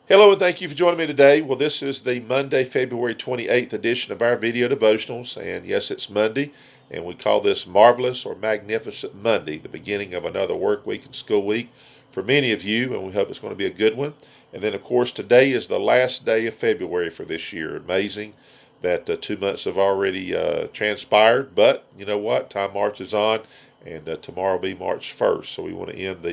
Hello and thank you for joining me today. Well, this is the Monday, February 28th edition of our video devotionals. And yes, it's Monday, and we call this Marvelous or Magnificent Monday, the beginning of another work week and school week for many of you, and we hope it's going to be a good one. And then, of course, today is the last day of February for this year. Amazing that 2 months have already transpired, but you know what? Time marches on, and tomorrow will be March 1st. So we want to end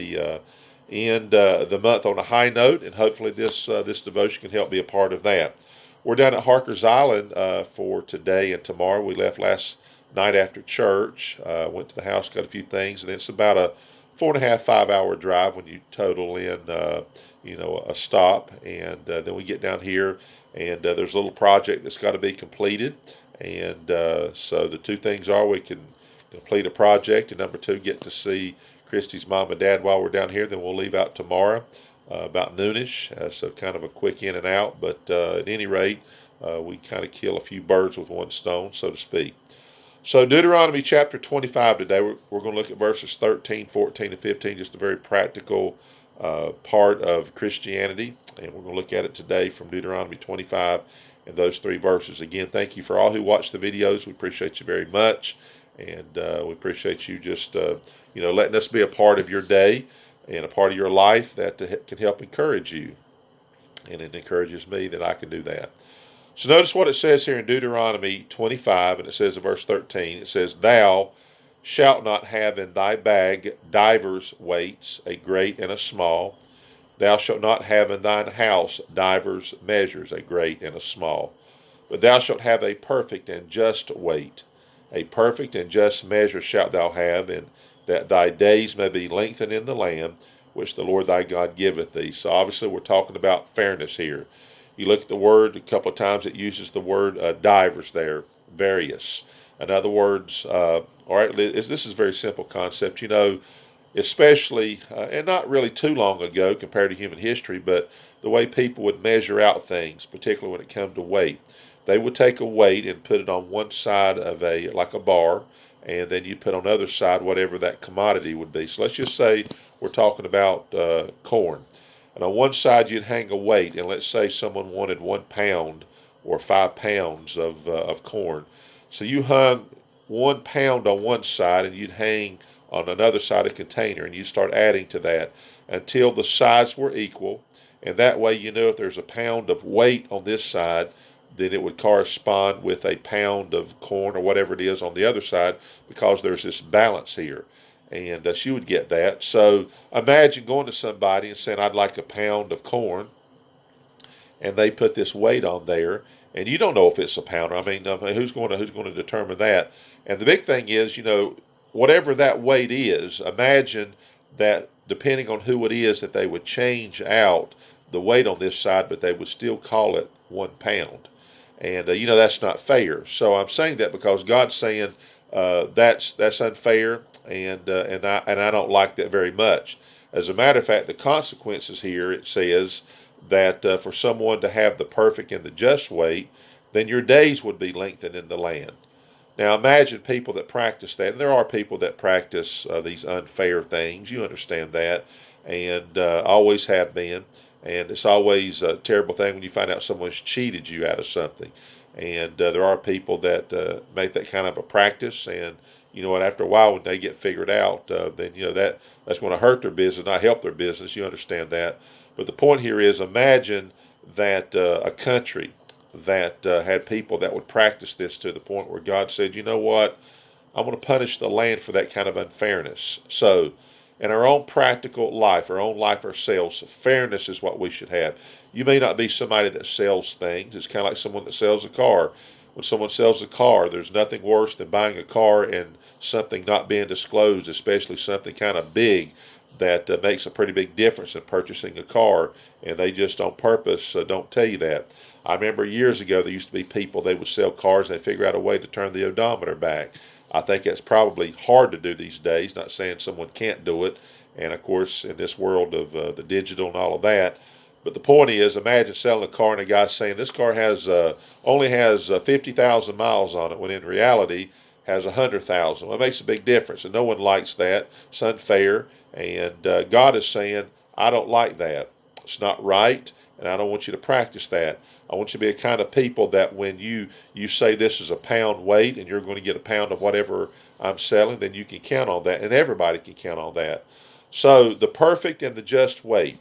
the month on a high note, and hopefully this devotion can help be a part of that. We're down at Harker's Island for today and tomorrow. We left last night after church, went to the house, got a few things, and it's about a 4.5, 5 hour drive when you total in a stop, and then we get down here, and there's a little project that's got to be completed, and so the two things are we can complete a project, and number two, get to see Christy's mom and dad while we're down here. Then we'll leave out tomorrow about noonish, so kind of a quick in and out, but at any rate, we kind of kill a few birds with one stone, so to speak. So Deuteronomy chapter 25 today, we're going to look at verses 13, 14, and 15, just a very practical part of Christianity, and we're going to look at it today from Deuteronomy 25 and those three verses. Again, thank you for all who watch the videos. We appreciate you very much, and we appreciate you just letting us be a part of your day and a part of your life that can help encourage you, and it encourages me that I can do that. So notice what it says here in Deuteronomy 25, and it says in verse 13, it says, "Thou shalt not have in thy bag divers weights, a great and a small. Thou shalt not have in thine house divers measures, a great and a small. But thou shalt have a perfect and just weight. A perfect and just measure shalt thou have, and that thy days may be lengthened in the land which the Lord thy God giveth thee." So obviously we're talking about fairness here. You look at the word, a couple of times it uses the word divers there, various. In other words, all right, this is a very simple concept, especially, and not really too long ago compared to human history, but the way people would measure out things, particularly when it comes to weight. They would take a weight and put it on one side of like a bar, and then you put on the other side whatever that commodity would be. So let's just say we're talking about corn. And on one side you'd hang a weight, and let's say someone wanted 1 pound or 5 pounds of corn. So you hung 1 pound on one side, and you'd hang on another side a container, and you start adding to that until the sides were equal. And that way if there's a pound of weight on this side, then it would correspond with a pound of corn or whatever it is on the other side, because there's this balance here. And she would get that. So imagine going to somebody and saying, "I'd like a pound of corn," and they put this weight on there, and you don't know if it's a pound. I mean, who's going to determine that? And the big thing is, whatever that weight is, imagine that depending on who it is, that they would change out the weight on this side, but they would still call it 1 pound. And that's not fair. So I'm saying that because God's saying that's unfair, and I don't like that very much. As a matter of fact, the consequences here, it says that for someone to have the perfect and the just weight, then your days would be lengthened in the land. Now imagine people that practice that, and there are people that practice these unfair things. You understand that, and always have been. And it's always a terrible thing when you find out someone's cheated you out of something. And there are people that make that kind of a practice, and after a while when they get figured out, then that's going to hurt their business, not help their business. You understand that. But the point here is, imagine that a country that had people that would practice this to the point where God said, "You know what? I'm going to punish the land for that kind of unfairness." So in our own practical life, our own life ourselves, fairness is what we should have. You may not be somebody that sells things. It's kind of like someone that sells a car. When someone sells a car, there's nothing worse than buying a car and something not being disclosed, especially something kind of big that makes a pretty big difference in purchasing a car, and they just on purpose don't tell you that. I remember years ago there used to be people, they would sell cars and they figure out a way to turn the odometer back. I think that's probably hard to do these days, not saying someone can't do it, and of course in this world of the digital and all of that. But the point is, imagine selling a car and a guy saying this car only has 50,000 miles on it, when in reality has 100,000. Well, it makes a big difference, and no one likes that. It's unfair, and God is saying, I don't like that. It's not right, and I don't want you to practice that. I want you to be a kind of people that when you say this is a pound weight and you're going to get a pound of whatever I'm selling, then you can count on that, and everybody can count on that. So the perfect and the just weight,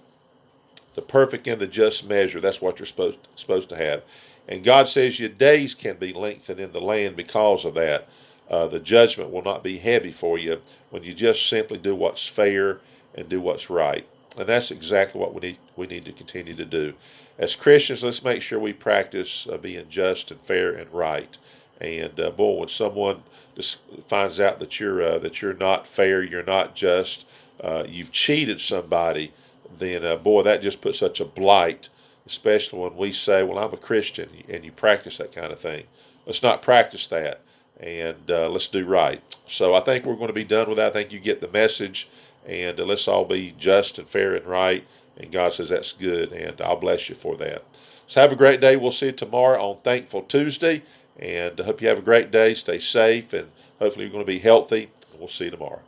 the perfect and the just measure, that's what you're supposed to have. And God says your days can be lengthened in the land because of that. The judgment will not be heavy for you when you just simply do what's fair and do what's right. And that's exactly what we need to continue to do. As Christians, let's make sure we practice being just and fair and right. And boy, when someone just finds out that you're not fair, you're not just, you've cheated somebody, then boy, that just puts such a blight, especially when we say, well, I'm a Christian, and you practice that kind of thing. Let's not practice that, and let's do right. So I think we're going to be done with that. I think you get the message, and let's all be just and fair and right, and God says that's good, and I'll bless you for that. So have a great day. We'll see you tomorrow on Thankful Tuesday, and I hope you have a great day. Stay safe, and hopefully you're going to be healthy. We'll see you tomorrow.